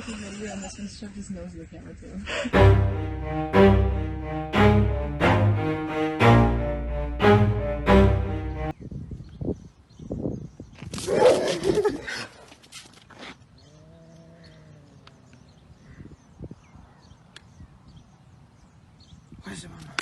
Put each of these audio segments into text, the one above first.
take a video and this one stuck his nose in the camera too. Where's your mama?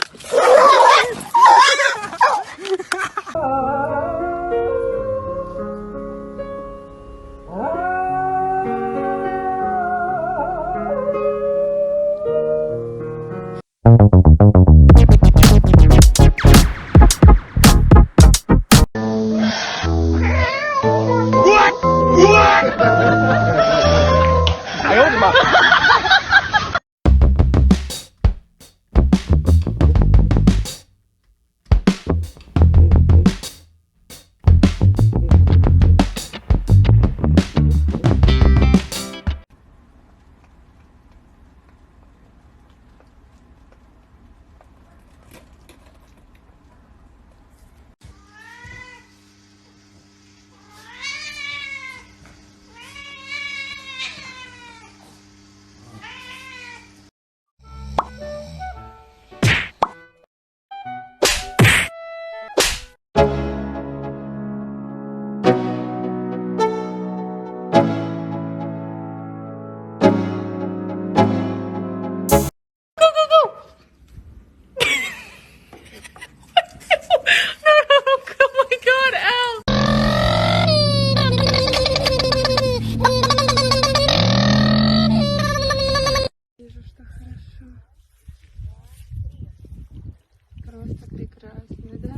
Просто прекрасно, да?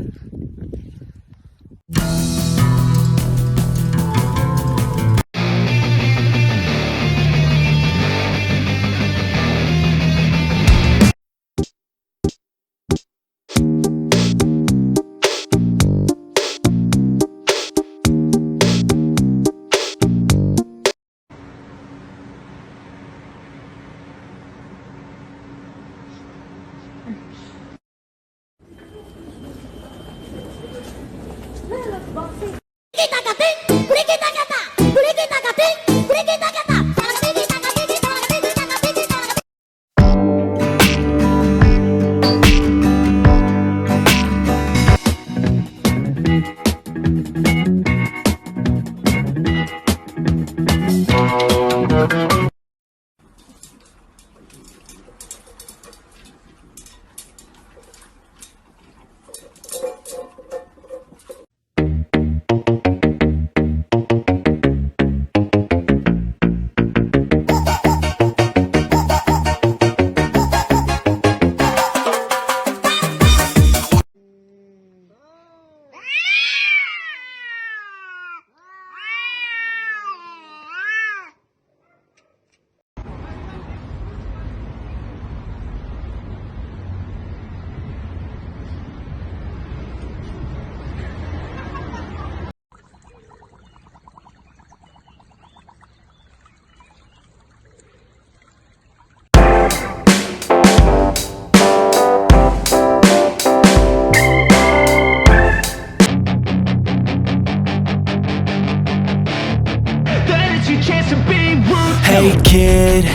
Hey kid,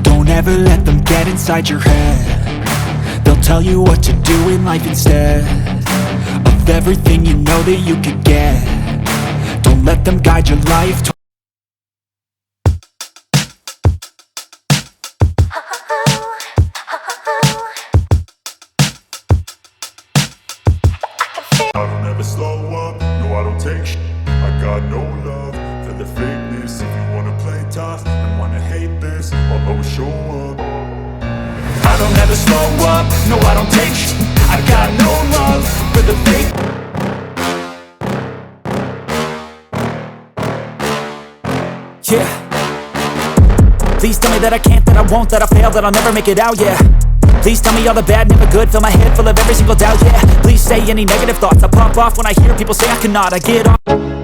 don't ever let them get inside your head. They'll tell you what to do in life instead of everything you know that you could get. Don't let them guide your life. I don't ever slow up, no I don't take shit. I got no love for the fakeness. If you wanna play tough and wanna hate this, I'll always show up. I don't ever slow up, no I don't take shit. I got no love for the fake. Yeah. Please tell me that I can't, that I won't, that I fail, that I'll never make it out, yeah. Please tell me all the bad, never good. Fill my head full of every single doubt, yeah. Please say any negative thoughts I pop off when I hear people say I cannot. I get on